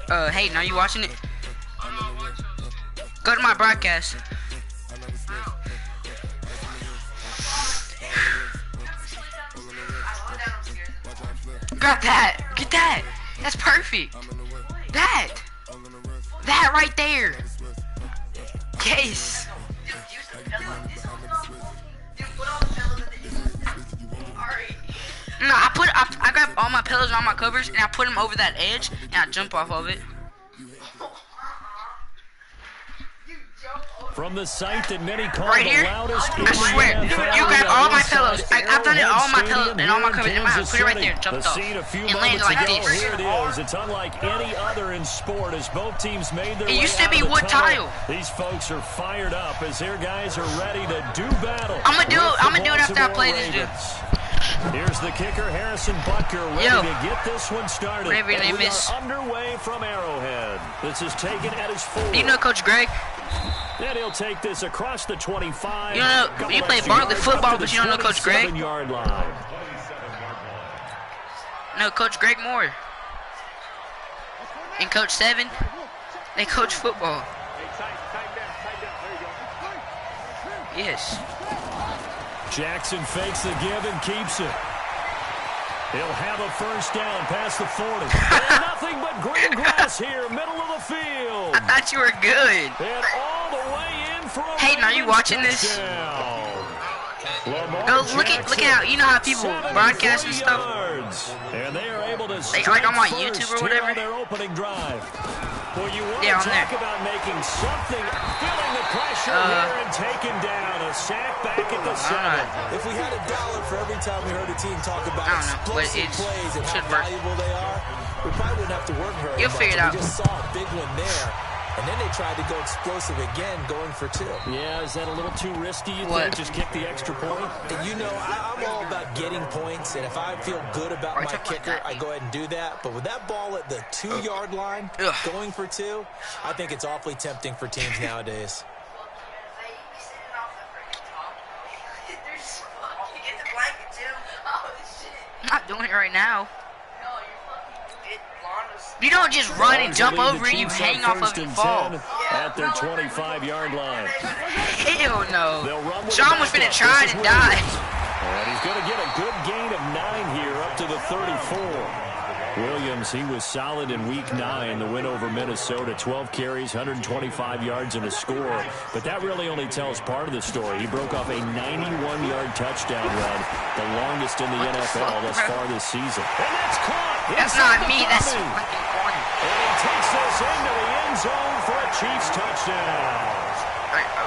Hayden, are you watching it? Go to my broadcast. Grab that. Get that. That's perfect. That right there. Case. No, I grab all my pillows and all my covers and I put them over that edge and I jump off of it. From the site that many call right here, the loudest I swear, you grab all my pillows. I've done it all my pillows and all my covers in my house. Put it right there and jumped off. And landed like this. Here it is. It's unlike any other in sport as both teams made their way. It used to be wood tile. These folks are fired up as their guys are ready to do battle. I'm gonna do it after I play this dude. Here's the kicker, Harrison Butker, ready to get this one started. Whatever your name we is. are underway from Arrowhead. This is taken at his 4. Do you know Coach Greg? And he'll take this across the 25. You play Bartley football, but you don't know Coach Greg? Yard line. No, Coach Greg Moore. And Coach 7, they coach football. Yes. Jackson fakes the give and keeps it. He'll have a first down past the 40. Nothing but green grass here, middle of the field. I thought you were good. And all the way in for a Hayden, are you watching this? Go look at how you know how people broadcast and stuff. And they are able to like I'm on YouTube or whatever. Their opening drive. Well, you want to talk about making something, feeling the pressure here and taking down a sack back at the 7. If we had $1 for every time we heard a team talk about explosive plays and how valuable they are, we probably wouldn't have to work very You'll much. figure it out. We just saw a big one there. And then they tried to go explosive again, going for 2. Yeah, is that a little too risky, you think? Just kick the extra point? And I'm all about getting points, and if I feel good about my kicker, I go ahead and do that. But with that ball at the 2-yard line, going for 2, I think it's awfully tempting for teams nowadays. I'm not doing it right now. You don't just run and jump over it, you hang off of it and fall. At their 25-yard line. Hell no. Sean was finna try to die. And he's going to get a good gain of 9 here up to the 34. Williams, he was solid in Week 9, the win over Minnesota. 12 carries, 125 yards, and a score. But that really only tells part of the story. He broke off a 91-yard touchdown run, the longest in the NFL thus far this season. And that's caught. That's not me. That's fucking corner. And he takes this into the end zone for a Chiefs touchdown.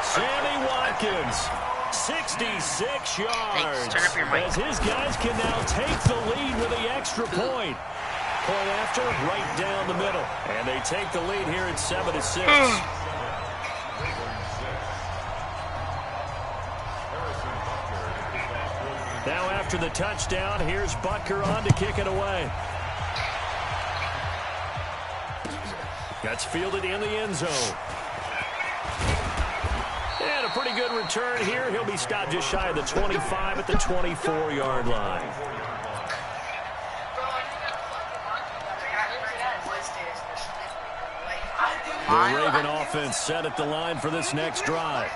Sammy Watkins, 66 yards. Turn up your mic. As his guys can now take the lead with the extra point. Point after, right down the middle. And they take the lead here at 7-6. Now after the touchdown, here's Butker on to kick it away. That's fielded in the end zone. And a pretty good return here. He'll be stopped just shy of the 25 at the 24-yard line. The Raven offense set at the line for this next drive.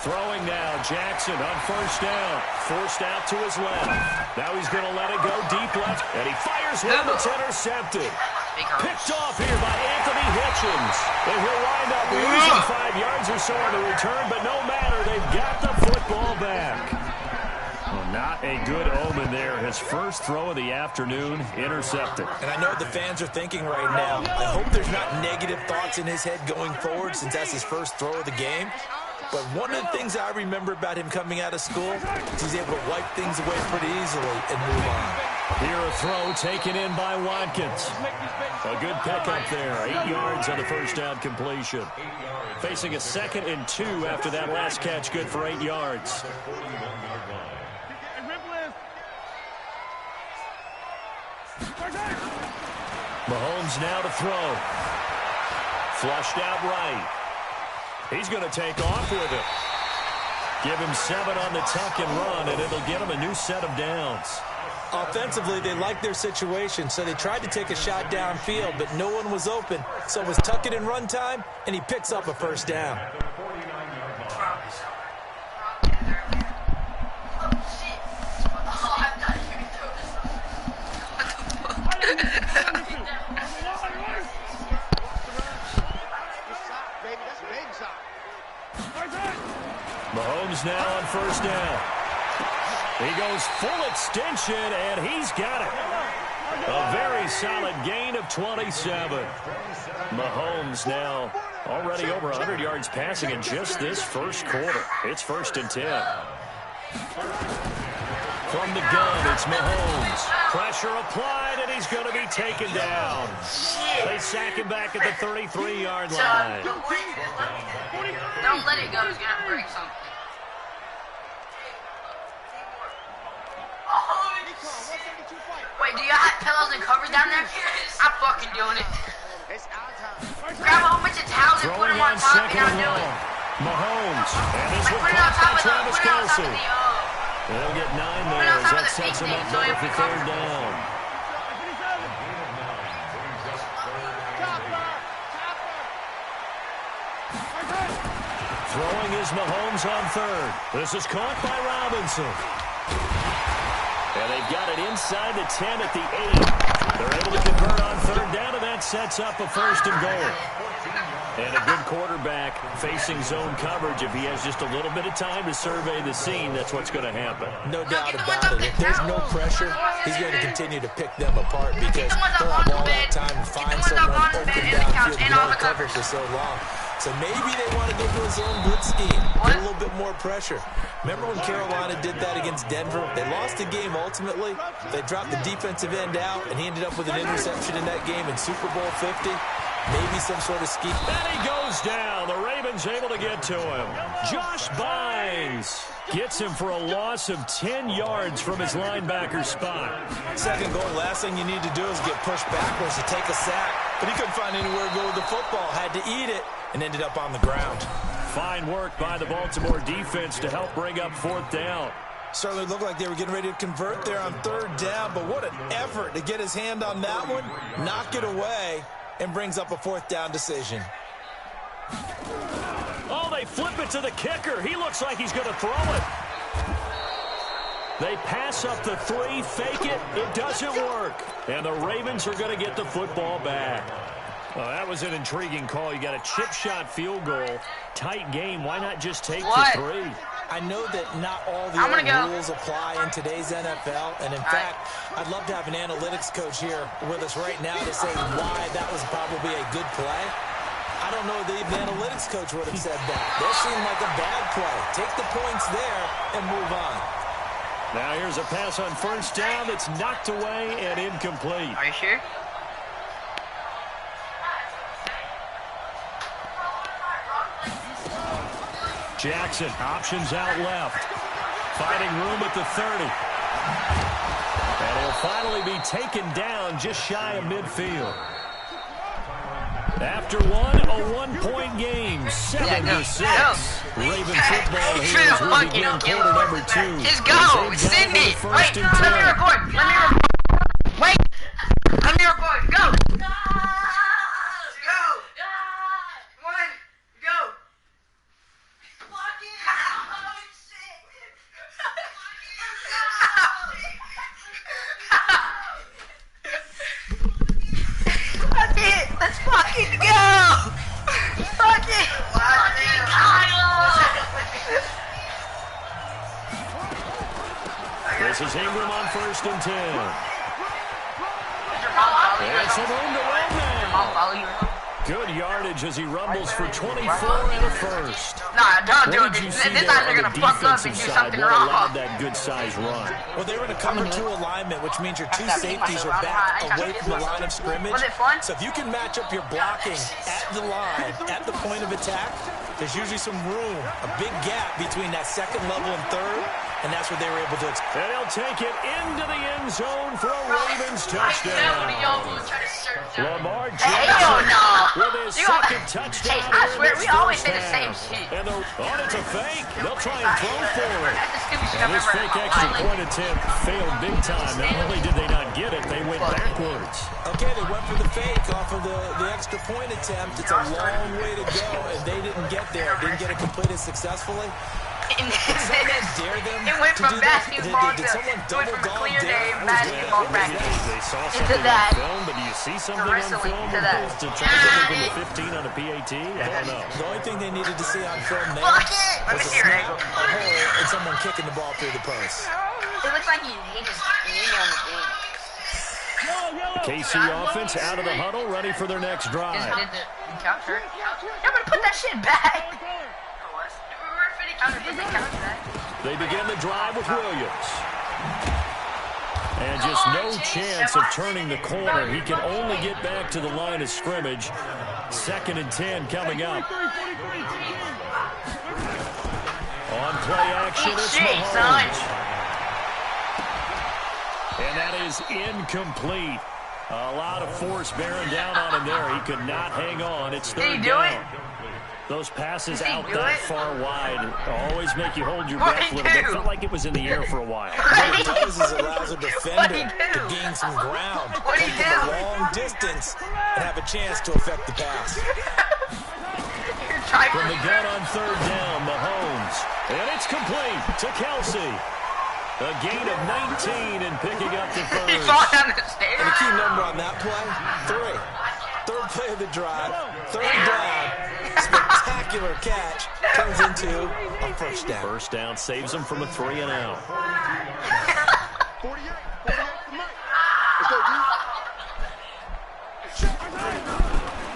Throwing now, Jackson on first down. Forced out to his left. Now he's going to let it go deep left. And he fires one that's intercepted. Picked off here by Anthony Hitchens. And he'll wind up losing 5 yards or so on the return, but no matter, they've got the football back. Well, not a good omen there. His first throw of the afternoon, intercepted. And I know what the fans are thinking right now. I hope there's not negative thoughts in his head going forward since that's his first throw of the game. But one of the things I remember about him coming out of school is he's able to wipe things away pretty easily and move on. Here a throw taken in by Watkins. A good pickup there. 8 yards on the first down completion. Facing a 2nd and 2 after that last catch. Good for 8 yards. Mahomes now to throw. Flushed out right. He's going to take off with it. Give him 7 on the tuck and run, and it'll get him a new set of downs. Offensively, they liked their situation, so they tried to take a shot downfield, but no one was open. So it was tuck it and run time, and he picks up a first down. Mahomes now on first down. He goes full extension, and he's got it. A very solid gain of 27. Mahomes now already over 100 yards passing in just this first quarter. It's 1st and 10. From the gun, it's Mahomes. Pressure applied, and he's going to be taken down. They sack him back at the 33-yard line. Don't let it go. He's going to break something. Wait, do you have pillows and covers down there? I'm fucking doing it. Grab a whole bunch of towels and put them on top, and I'm doing it. Mahomes, and this will Put it on blocked by top of Travis Kelce. the, They'll get 9 there as that sets him up better for third down. Throwing is Mahomes on third. This is caught by Robinson. And they've got it inside the 10 at the 8. They're able to convert on third down, and that sets up a 1st and goal. And a good quarterback facing zone coverage. If he has just a little bit of time to survey the scene, that's what's going to happen. No doubt about it. If there's no pressure, he's going to continue to pick them apart because they'll have all that time to find someone open downfield. You don't cover for so long. So maybe they want to go to a zone blitz scheme, get a little bit more pressure. Remember when Carolina did that against Denver? They lost the game ultimately. They dropped the defensive end out, and he ended up with an interception in that game in Super Bowl 50. Maybe some sort of scheme. And he goes down. The Ravens able to get to him. Josh Bynes gets him for a loss of 10 yards from his linebacker spot. Second goal, last thing you need to do is get pushed backwards to take a sack. But he couldn't find anywhere to go with the football. Had to eat it and ended up on the ground. Fine work by the Baltimore defense to help bring up 4th down. Certainly looked like they were getting ready to convert there on 3rd down, but what an effort to get his hand on that one, knock it away, and brings up a 4th down decision. Oh, they flip it to the kicker. He looks like he's going to throw it. They pass up the 3, fake it. It doesn't work. And the Ravens are going to get the football back. Well, that was an intriguing call. You got a chip shot field goal. Tight game. Why not just take the 3? I know that not all the old rules apply in today's NFL, and in fact, I'd love to have an analytics coach here with us right now to say why that was probably a good play. I don't know if the analytics coach would have said that. That seemed like a bad play. Take the points there and move on. Now here's a pass on 1st down that's knocked away and incomplete. Are you sure? Jackson, options out left. Finding room at the 30. And he'll finally be taken down just shy of midfield. After a one-point game, 7-6. Raven football here as we begin quarter number 2. Just go, send it. Wait, let me record. Wait, let me record. Go. Let's fucking go! Fuck it! This is Ingram on 1st and 10. And some room to run now. Good yardage as he rumbles for 24 and a first. Nah, don't do it. This time they're going to fuck up and do something wrong. Allowed that good size run. Well, they were in a cover 2 alignment, which means your 2 safeties are back away from the line of scrimmage. Was it fun? So if you can match up your blocking at the line, at the point of attack, there's usually some room, a big gap between that 2nd level and 3rd, and that's what they were able to expect. And he'll take it into the end zone for a Ravens Mahomes touchdown. Lamar Hell Jackson no. with his second touchdown. Chase, I swear, we always say the same shit. And it's a fake. They'll try and throw for it. That's the stupid shit And I've this ever fake heard. extra point attempt failed big time. Not only did they not get it, they went backwards. Okay, they went for the fake off of the extra point attempt. It's a long way to go, and they didn't get there. Didn't get it completed successfully. Did someone dare them It went to from do that? basketball Did someone to went double from a dog clear dare? day basketball practice They saw into something that. on film, but do you see something on wrestling film to that. to try to get them to 15 on a PAT? I don't know. The only thing they needed to see on film there Fuck it! Let me was a see your snap, angle. a hole, and someone kicking the ball through the post. It looks like he just leaned on the thing. KC offense out of the huddle, ready for their next drive. Just did the counter. I'm gonna put that shit back. They begin the drive with Williams. And just no chance of turning the corner. He can only get back to the line of scrimmage. 2nd and 10 coming up. On play action, it's Mahomes. And that is incomplete. A lot of force bearing down on him there. He could not hang on. It's 3rd down. Those passes out that far wide always make you hold your breath a little bit. It felt like it was in the air for a while. What it does is it allows a defender to gain some ground, What'd he take do? a long distance, and have a chance to affect the pass. From the gun on 3rd down, Mahomes. And it's complete to Kelsey. A gain of 19 and picking up the first. He fall down the stairs. And the key number on that play, 3. 3rd play of the drive, 3rd down, spectacular catch, turns into a 1st down. 1st down saves them from a 3 and out.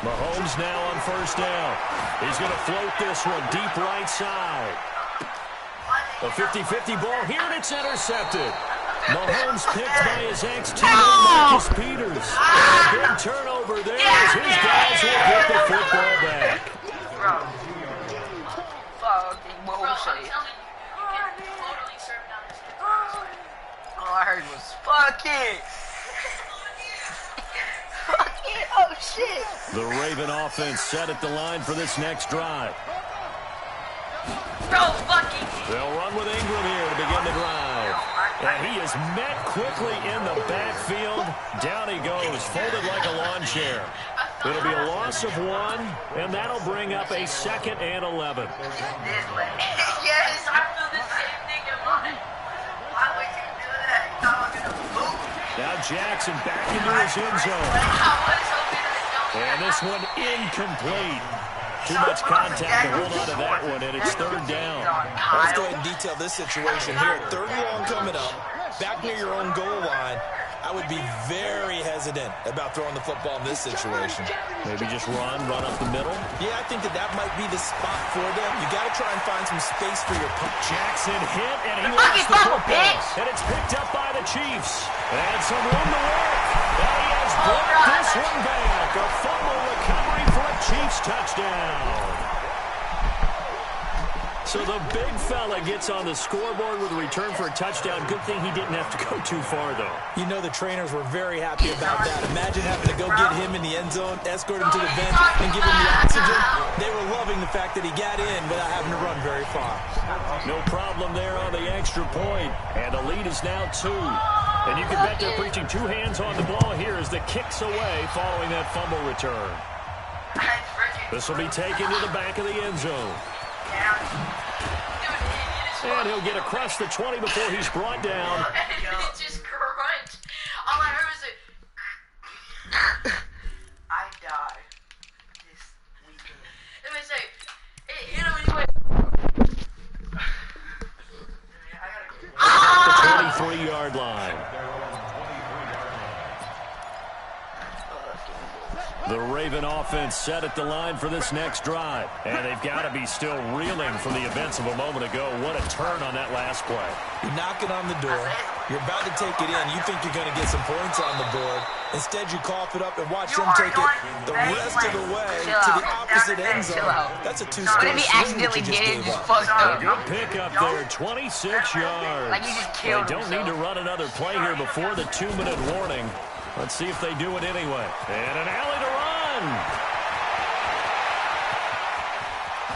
Mahomes now on 1st down. He's going to float this one deep right side. A 50-50 ball here, and it's intercepted. Mahomes picked by his ex-teammate Marcus Peters. Big turnover there as his guys will get the football back. Bro. Fucking bullshit. All I heard was, fuck it. Fuck it. Oh, shit. The Raven offense set at the line for this next drive. Bro, fucking. They'll run with Ingram here to begin the drive. And he is met quickly in the backfield. Down he goes, folded like a lawn chair. It'll be a loss of 1, and that'll bring up a 2nd and 11. Yes, I feel the same thing in mine. Why would you do that? You thought I was gonna move. Now Jackson back into his end zone. And this one incomplete. Too much contact to hold on to that one, and it's 3rd down. Let's go ahead and detail this situation here. 3rd and long coming up, back near your own goal line. I would be very hesitant about throwing the football in this situation. Maybe just run up the middle. Yeah, I think that might be the spot for them. You got to try and find some space for your punt. Jackson hit, and he lost the football. And it's picked up by the Chiefs. And some room to work. And he has brought this one back. A fumble recovery for a Chiefs touchdown. So the big fella gets on the scoreboard with a return for a touchdown. Good thing he didn't have to go too far, though. You know the trainers were very happy about that. Imagine having to go get him in the end zone, escort him to the bench, and give him the oxygen. They were loving the fact that he got in without having to run very far. No problem there on the extra point. And the lead is now 2. And you can bet they're preaching 2 hands on the ball here as the kick's away following that fumble return. This will be taken to the back of the end zone. And he'll get across the 20 before he's brought down. It just crunch. All I heard was a... I died this weekend. Let me say, you know when you went... The 23-yard line. The Raven offense set at the line for this next drive. And they've got to be still reeling from the events of a moment ago. What a turn on that last play. You're knocking on the door. You're about to take it in. You think you're going to get some points on the board. Instead, you cough it up and watch them take it the rest of the way to the opposite end zone. That's a 2-score What if he accidentally did it? Just fucked up. Good pickup there, 26 yards. Like you just killed They don't need to run another play here before the 2-minute warning. Let's see if they do it anyway. And an alley to run.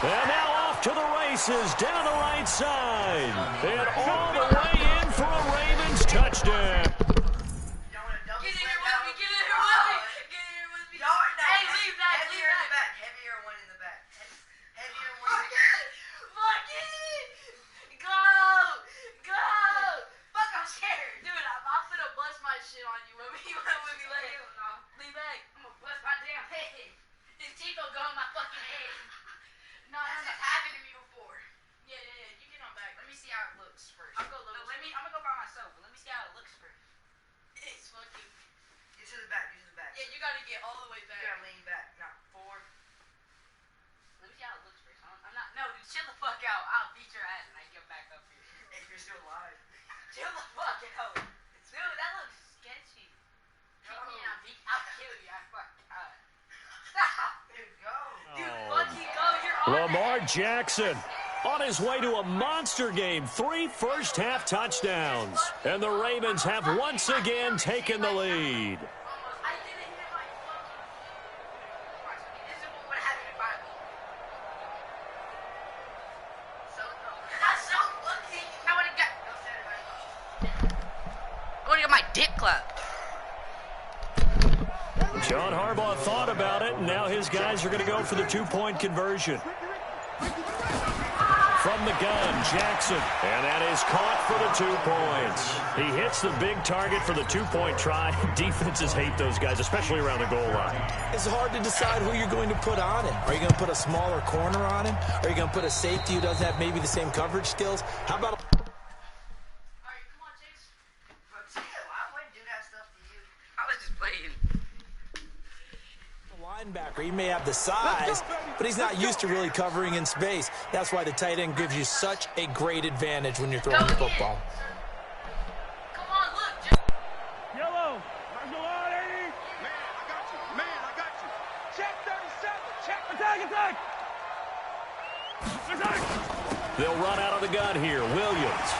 And now off to the races down the right side. And all the way in for a Ravens touchdown. Lamar Jackson on his way to a monster game. 3 first-half touchdowns. And the Ravens have once again taken the lead. John Harbaugh thought about it, and now his guys are going to go for the 2-point conversion. From the gun, Jackson, and that is caught for the 2 points. He hits the big target for the 2-point try. Defenses hate those guys, especially around the goal line. It's hard to decide who you're going to put on him. Are you going to put a smaller corner on him? Are you going to put a safety who doesn't have maybe the same coverage skills? How about... linebacker. He may have the size, but he's not used to really covering in space. That's why the tight end gives you such a great advantage when you're throwing the football. Come on, look. Yellow. Marshall on, 80. Man, I got you. Man, I got you. Check 37. Check. Attack, attack. Attack. They'll run out of the gun here. Williams.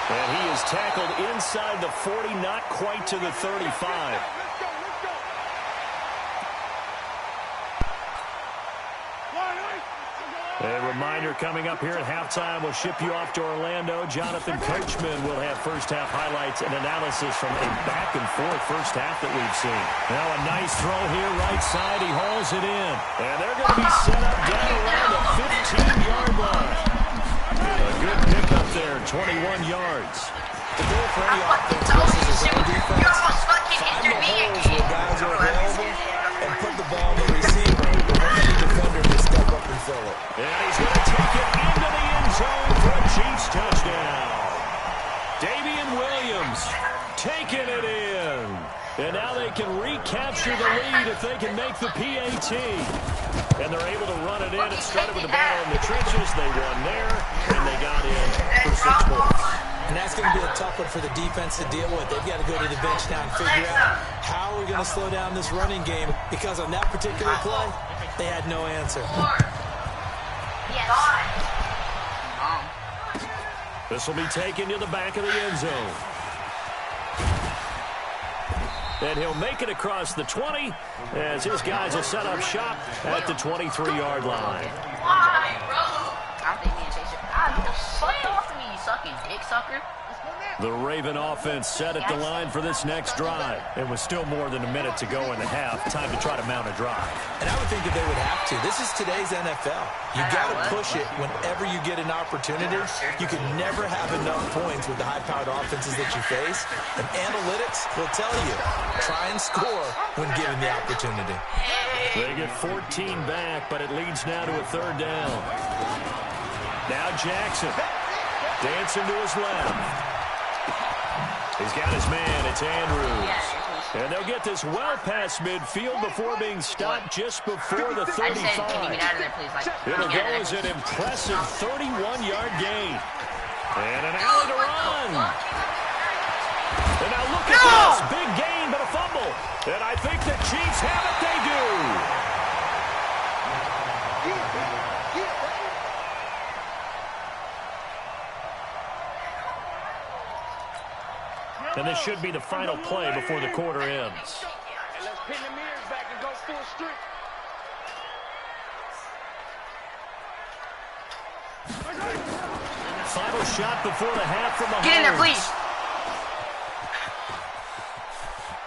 And he is tackled inside the 40, not quite to the 35. A reminder coming up here at halftime, we'll ship you off to Orlando. Jonathan Coachman will have first-half highlights and analysis from a back-and-forth first half that we've seen. Now a nice throw here, right side. He hauls it in. And they're going to be set up down around the 15-yard line. A good pickup there, 21 yards. The goal for any offense versus his own defense, find the holes where guys are available and put the ball in the receiver. The defender to step up and fill it. And he's going to take it into the end zone for a Chiefs touchdown. Damian Williams taking it in. And now they can recapture the lead if they can make the PAT. And they're able to run it in. It started with the battle in the trenches. They won there, and they got in for 6 points. And that's going to be a tough one for the defense to deal with. They've got to go to the bench now and figure out how are we going to slow down this running game, because on that particular play, they had no answer. This will be taken to the back of the end zone. And he'll make it across the 20 as his guys will set up shop at the 23-yard line. Why, bro? I'm thinking fuck off me, you sucking dick sucker. The Raven offense set at the line for this next drive. It was still more than a minute to go in the half. Time to try to mount a drive. And I would think that they would have to. This is today's NFL. You got to push it whenever you get an opportunity. You can never have enough points with the high-powered offenses that you face. And analytics will tell you, try and score when given the opportunity. They get 14 back, but it leads now to a 3rd down. Now Jackson dancing to his left. He's got his man. It's Andrews. And they'll get this well past midfield before being stopped just before the 35. It'll go as an impressive 31-yard gain. And an alley to run. And now look at this. Big gain, but a fumble. And I think the Chiefs have it. They do. And this should be the final play before the quarter ends. And let's pin the mirrors back and go full streak. Final shot before the half from Mahomes. Get in there, please.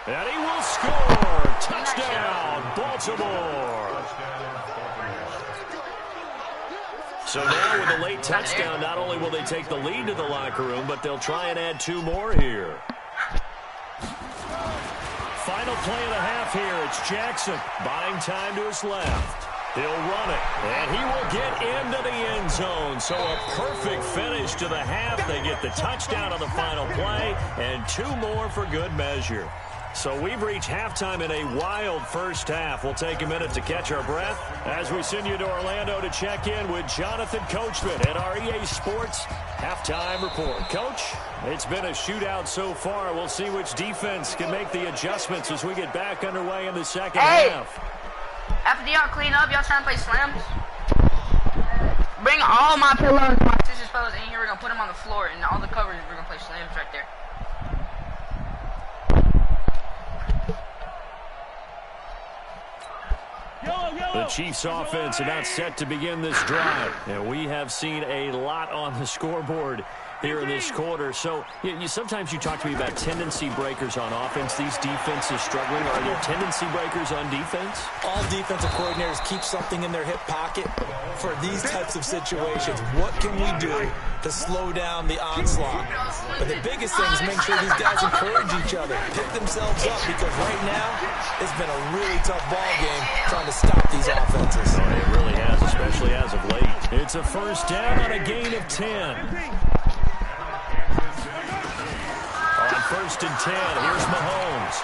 And he will score. Touchdown, Baltimore. So now with a late touchdown, not only will they take the lead to the locker room, but they'll try and add 2 more here. Final play of the half here. It's Jackson buying time to his left. He'll run it, and he will get into the end zone. So a perfect finish to the half. They get the touchdown on the final play, and 2 more for good measure. So we've reached halftime in a wild first half. We'll take a minute to catch our breath as we send you to Orlando to check in with Jonathan Coachman at our EA Sports Halftime Report. Coach, it's been a shootout so far. We'll see which defense can make the adjustments as we get back underway in the second half. After y'all clean up, y'all trying to play slams? Bring all my pillows, my sister's pillows in here. We're going to put them on the floor, and all the covers, we're going to play slams right there. The Chiefs offense about set to begin this drive. And we have seen a lot on the scoreboard here in this quarter. So sometimes you talk to me about tendency breakers on offense. These defenses struggling. Are there tendency breakers on defense? All defensive coordinators keep something in their hip pocket for these types of situations. What can we do to slow down the onslaught? But the biggest thing is make sure these guys encourage each other, pick themselves up, because right now it's been a really tough ball game trying to stop these offenses. Oh, it really has, especially as of late. It's a first down on a gain of 10. On 1st and 10, here's Mahomes.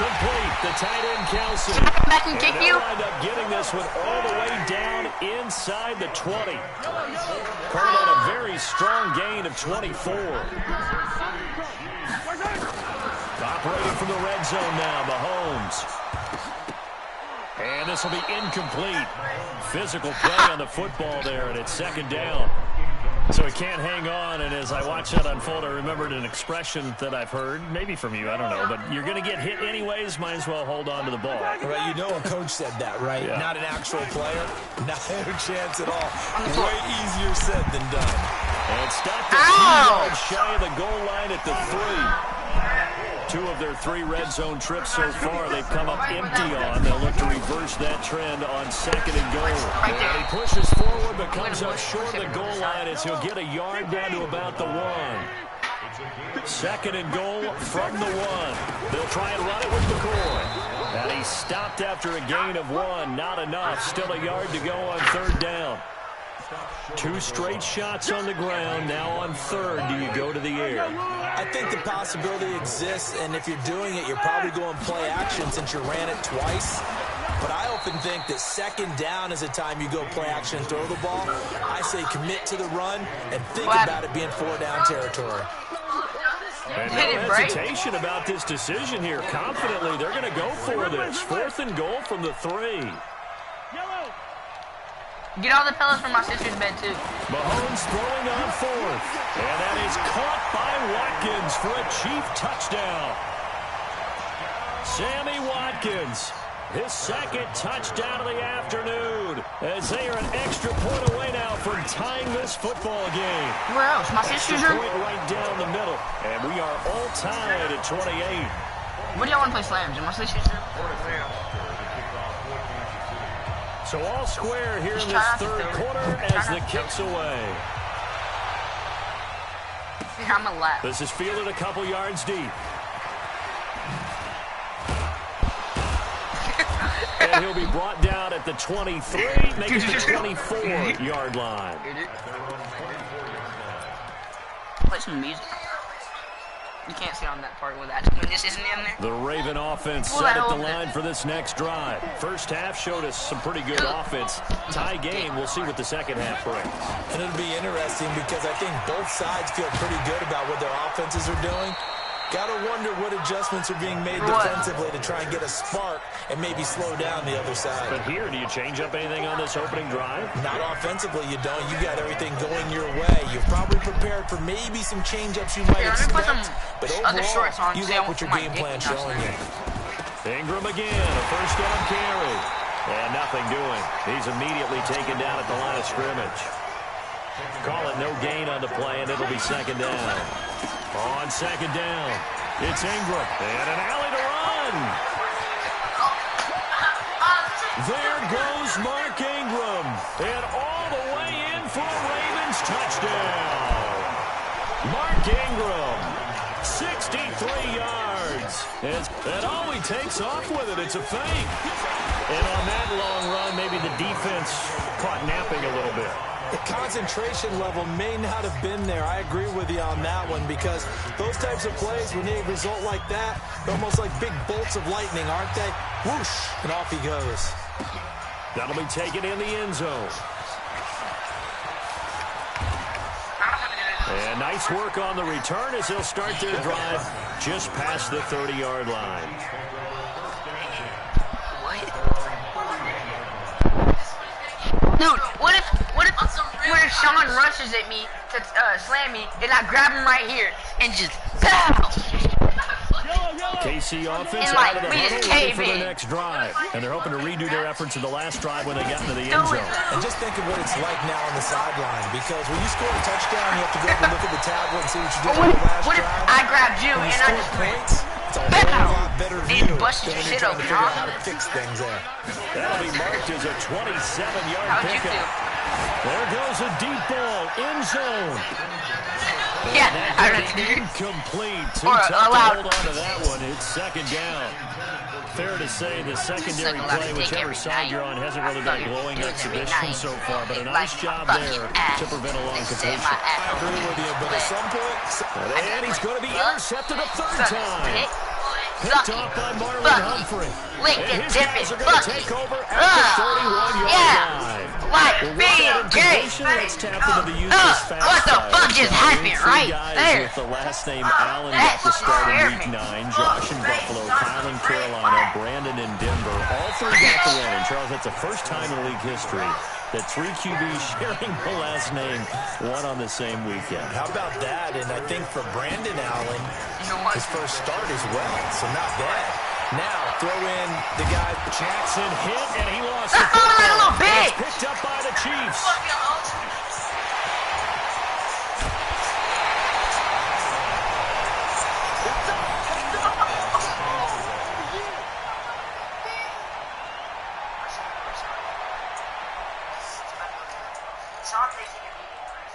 Complete, the tight end Kelsey. Back and kick you. Wind up getting this one all the way down inside the 20. Called on a very strong gain of 24. Operating from the red zone now, Mahomes. And this will be incomplete. Physical play on the football there, and it's 2nd down. So he can't hang on, and as I watch that unfold, I remembered an expression that I've heard, maybe from you, I don't know, but you're going to get hit anyways, might as well hold on to the ball. Right, you know a coach said that, right? Yeah. Not an actual player, not a chance at all. Way easier said than done. And stopped at 2 yards shy of the goal line at the 3. 2 of their 3 red zone trips so far they've come up empty on. They'll look to reverse that trend on 2nd and goal. And he pushes forward but comes up short of the goal line as he'll get a yard down to about the 1. 2nd and goal from the 1. They'll try and run it with McCoy. And he stopped after a gain of 1. Not enough. Still a yard to go on 3rd down. 2 straight shots on the ground. Now on 3rd, do you go to the air? I think the possibility exists, and if you're doing it, you're probably going play action since you ran it twice. But I often think that 2nd down is a time you go play action and throw the ball. I say commit to the run and think about it being 4-down territory. And no hesitation about this decision here. Confidently, they're going to go for this. 4th and goal from the 3. Get all the pillows from my sister's bed, too. Mahomes throwing on 4th. And that is caught by Watkins for a Chief touchdown. Sammy Watkins, his 2nd touchdown of the afternoon, as they are an extra point away now from tying this football game. Where else? My sister's room? Point right down the middle. And we are all tied at 28. Where do y'all want to play slams? In my sister's room? So all square here in this 3rd quarter as the kick's away. I'm a lap. This is fielded a couple yards deep. And he'll be brought down at the 23, making the 24-yard line. Play some music. You can't sit on that part when this isn't in there. The Raven offense set at the line for this next drive. First half showed us some pretty good offense. Tie game, we'll see what the second half brings. And it'll be interesting because I think both sides feel pretty good about what their offenses are doing. Gotta wonder what adjustments are being made defensively to try and get a spark and maybe slow down the other side. But here, do you change up anything on this opening drive? Not offensively, you don't. You got everything going your way. You've probably prepared for maybe some change-ups you might expect. But overall, you like what your game plan's showing you. Ingram again, a first down carry. And nothing doing. He's immediately taken down at the line of scrimmage. Call it no gain on the play, and it'll be second down. On second down, it's Ingram. And an alley to run. There goes Mark Ingram. And all the way in for a Ravens touchdown. Mark Ingram, 63 yards. And all he takes off with it, it's a fake. And on that long run, maybe the defense caught napping a little bit. The concentration level may not have been there. I agree with you on that one because those types of plays, when they result like that, they're almost like big bolts of lightning, aren't they? Whoosh, and off he goes. That'll be taken in the end zone. And nice work on the return as they'll start their drive just past the 30-yard line. Dude, what if when Sean rushes at me to slam me, and I grab him right here and just pow! KC offense And out of the we huddle just ready cave for the in. next drive. And they're hoping to redo their efforts in the last drive when they got into the end zone. And just think of what it's like now on the sideline because when you score a touchdown, you have to go up and look at the tablet and see what you did on the last What if drive. I grabbed you When and you I score just points, it's a whole lot better and view busted than your when shit you're trying to open, figure out huh? how to fix things there. That'll be marked as a 27-yard How'd you pickup. feel? There goes a deep ball, end zone. Yeah, I And don't incomplete. Too Or tough to allowed. hold on to that one. It's second down. Fair to say the secondary Like allowed play, to take whichever every side night. you're on, hasn't really been a glowing It was every exhibition night. so far, but a It nice like job my there fucking ass. to prevent a long They completion. said my I ass agree with you, but at some point, And he's going to be intercepted a third time. Suck Picked it. off by Marlon Fuck it. Humphrey. Lick And it, his dip guys it, are going fuck to take it. over at the 31-yard Yeah. line. Like Well, with being that in gay. position, let's tap into the use of fast What the fire. fuck just happened Three right guys there? with the last name Allen got the start in Week 9. Josh in Buffalo, Kyle in Carolina, Brandon in Denver. All three got the win. And Charles, that's the first time in league history that three QBs sharing the last name won on the same weekend. how about that? And I think for Brandon Allen, his first start as well, so not bad. Now, throw in the guy. Jackson hit, and he lost the Oh, that football. little bitch! It's picked up by the Chiefs.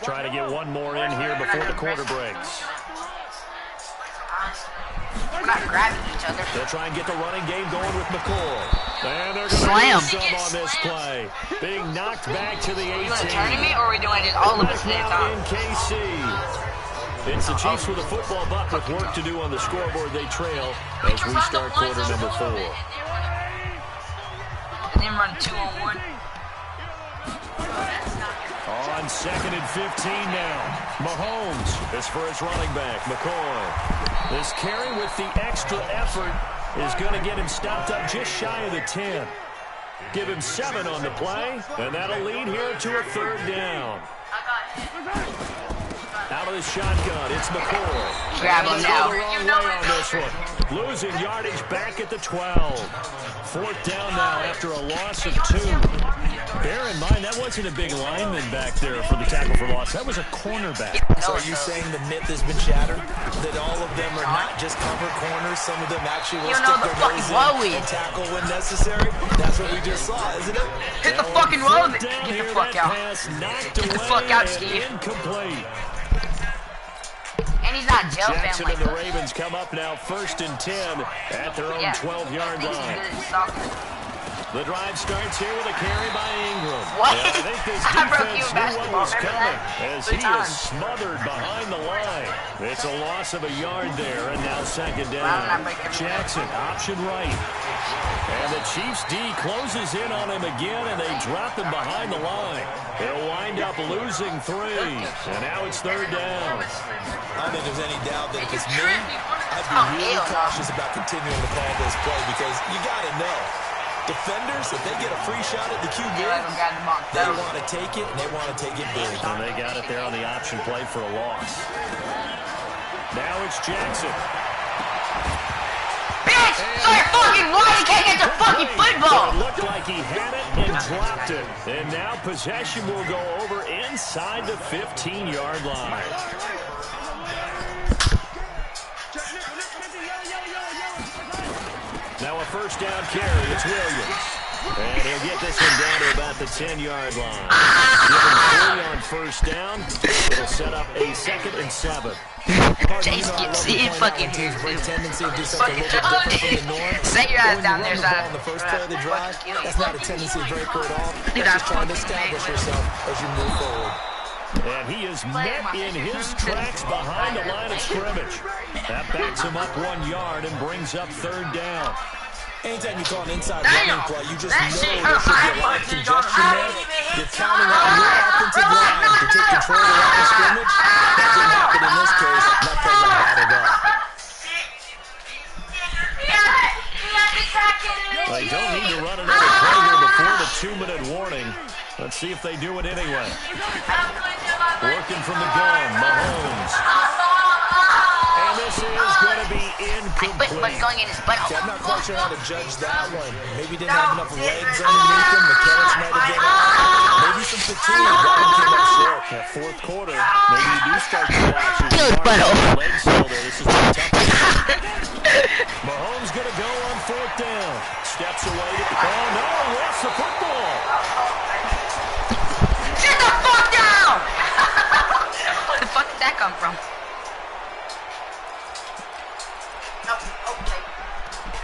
Try to get one more in here before the quarter breaks. We're not grabbing each other. They'll try and get the running game going with McCoy. And they're going Slam. to sub on this play. Being knocked back to the 18. You want to turn me, or are we doing it all of us at the same Now time? in KC. It's the Chiefs with a football, but with work to do on the scoreboard. They trail as we start quarter number 4. And then run 2-on-1. On 2nd and 15 now. Mahomes is for his running back, McCoy. This carry with the extra effort is going to get him stopped up just shy of the 10. Give him 7 on the play, and that'll lead here to a third down. Out of the shotgun, it's McCoy. Grab him And they now. go the wrong way on this one. Losing yardage back at the 12. Fourth down now after a loss of 2. Bear in mind, that wasn't a big lineman back there for the tackle for loss. That was a cornerback. So are you saying the myth has been shattered? That all of them are not just cover corners, some of them actually will You know stick the their fucking nose woe in is. and tackle when necessary? That's what we just saw, isn't it? Hit the fucking road. Fourth down Get here, the fuck that out. pass knocked Get the away fuck out, and Steve. incomplete. And he's not jail fan Jackson like and the us. Ravens come up now 1st and 10 at their own 12-yard He's line. good at soccer. The drive starts here with a carry by Ingram. What? And I think this I broke you defense in knew what basketball. was Remember coming that? as 3 he is times. smothered behind the line. It's a loss of a yard there, and now second Well, I'm down. not breaking it. Jackson, option right. And the Chiefs D closes in on him again, and they drop him behind the line. They'll wind up losing 3, and now it's third down. I don't think there's any doubt that if it's me, I'd be really cautious about continuing to call this play because you got to know. Defenders, if they get a free shot at the QB, they want to take it, and they want to take it big. And they got it there on the option play for a loss. Now it's Jackson. Bitch! So you're fucking wide, you can't get the fucking football! It looked like he had it and dropped it. And now possession will go over inside the 15-yard line. Now a first down carry, it's Williams. And he'll get this one down to about the 10-yard line. Give him 3 on first down. It'll set up a 2nd and 7. Chase gets it fucking great tendency to do something a little bit different from the norm. Set your ass down there, son. On the first play of the drive, that's not a tendency to break it off. That's just trying to establish yourself as you move forward. And he is met in his tracks behind the line of scrimmage. That backs him up 1 yard and brings up 3rd down. Anytime you call an inside running play, you just know there should be a lot of congestion there. You're counting on your offensive line to take control of the line of scrimmage. That didn't happen in this case. That play got batted up. They don't need to run another play here before the 2-minute warning. Let's see if they do it anyway. Working from the gun, Mahomes. And this is going to be incomplete. But going in his butt. See, I'm not quite sure how to judge that one. Maybe didn't have enough legs underneath him. The catch might have been out. Maybe some fatigue. That one came up short. That 4th quarter, maybe you do start to watch his legs still there. This is tough. Mahomes going to go on 4th down. Steps away. Oh, no, lost the football. Sit the fuck down! Where the fuck did that come from? Okay.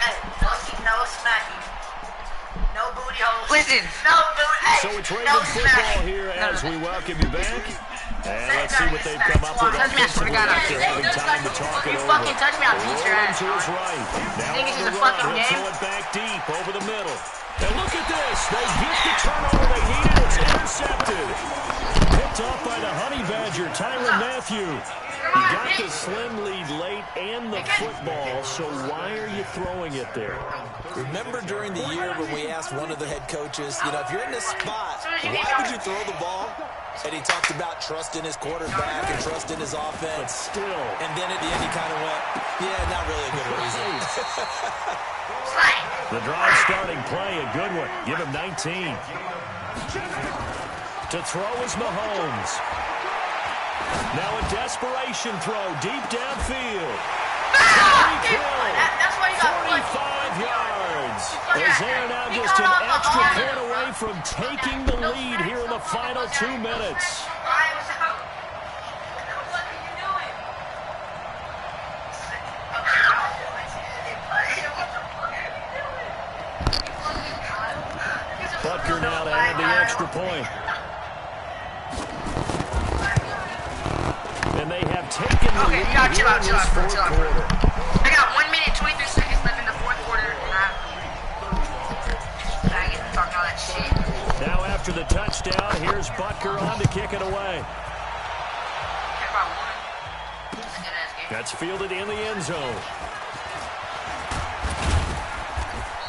Hey, no smacking. No booty holes. Listen. No booty. So it's Raven football here as we welcome you back. And let's see what they've come up with. Touch me, I swear to God. After having time to talk it You over. fucking touch me, I'll beat your ass. To his right. Now Think on this is the a fucking run, he'll game? pull it back deep over the middle. And look at this. They get the turnover they needed. It's intercepted. Picked off by the Honey Badger, Tyrann Mathieu. He got the slim lead late and the football, so why are you throwing it there? Remember during the year when we asked one of the head coaches, you know, if you're in this spot, why would you throw the ball? And he talked about trusting his quarterback and trusting his offense. But still. And then at the end he kind of went, yeah, not really a good reason. The drive starting play, a good one. Give him 19. To throw is Mahomes. Now a desperation throw deep downfield. That's why you got 45 yards. As they are now just an extra point away from taking the lead here in the final 2 minutes. Butker now to add the extra point. And they have taken the lead you gotta chill out, here in this fourth quarter. I got 1 minute, 23 seconds left in the 4th quarter, and I get to talking all that shit. Now after the touchdown, here's Butker on to kick it away. That's fielded in the end zone.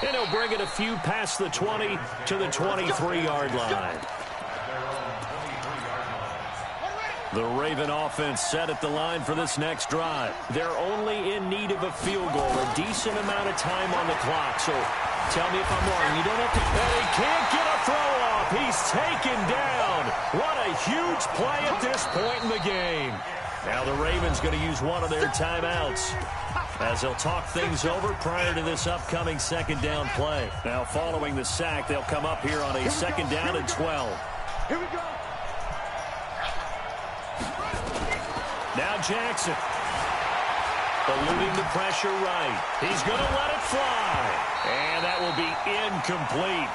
And he'll bring it a few past the 20 to the 23-yard line. The Raven offense set at the line for this next drive. They're only in need of a field goal, a decent amount of time on the clock. So tell me if I'm wrong. You don't have to. And he can't get a throw off. He's taken down. What a huge play at this point in the game. Now the Ravens going to use one of their timeouts as they'll talk things over prior to this upcoming 2nd down play. Now following the sack, they'll come up here on a 2nd down and 12. Here we go. Now Jackson. Eluding the pressure right. He's going to let it fly. And that will be incomplete.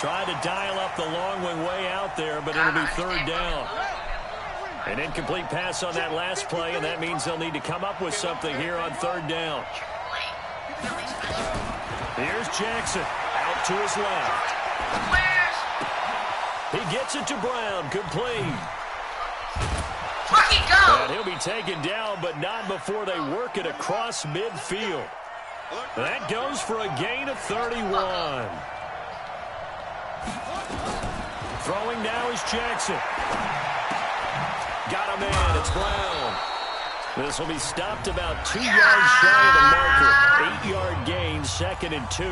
Trying to dial up the long way out there, but it'll be 3rd down. An incomplete pass on that last play, and that means they'll need to come up with something here on 3rd down. Here's Jackson. Out to his left. He gets it to Brown. Complete. Rookie, go! And he'll be taken down, but not before they work it across midfield. That goes for a gain of 31. Throwing now is Jackson. Got a man. It's Brown. This will be stopped about 2 yards shy of the marker. 8-yard gain, 2nd and 2.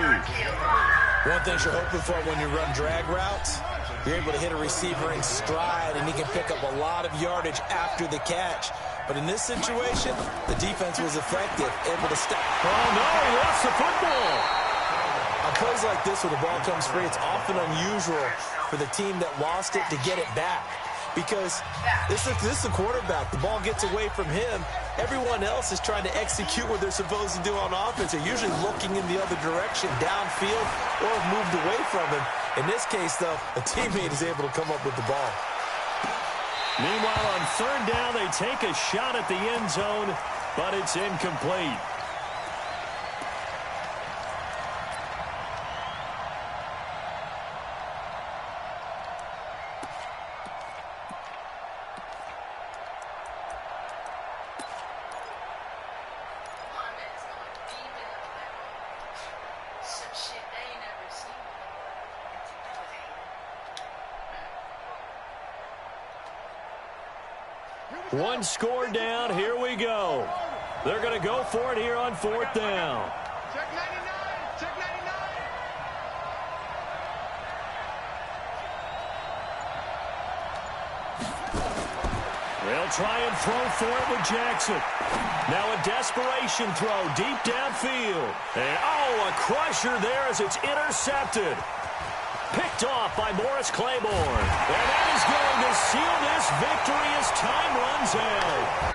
One thing you're hoping for when you run drag routes, you're able to hit a receiver in stride, and he can pick up a lot of yardage after the catch. But in this situation, the defense was effective, able to stop. Oh, no, he lost the football. On plays like this where the ball comes free, it's often unusual for the team that lost it to get it back. Because this is the quarterback. The ball gets away from him. Everyone else is trying to execute what they're supposed to do on offense. They're usually looking in the other direction, downfield, or have moved away from him. In this case, though, a teammate is able to come up with the ball. Meanwhile, on 3rd down, they take a shot at the end zone, but it's incomplete. One score down. Here we go. They're going to go for it here on 4th down. Check 99. Check 99. They'll try and throw for it with Jackson. Now a desperation throw deep downfield. And, oh, a crusher there as it's intercepted. Picked off by Morris Claiborne. And that is going to seal this victory as time runs out.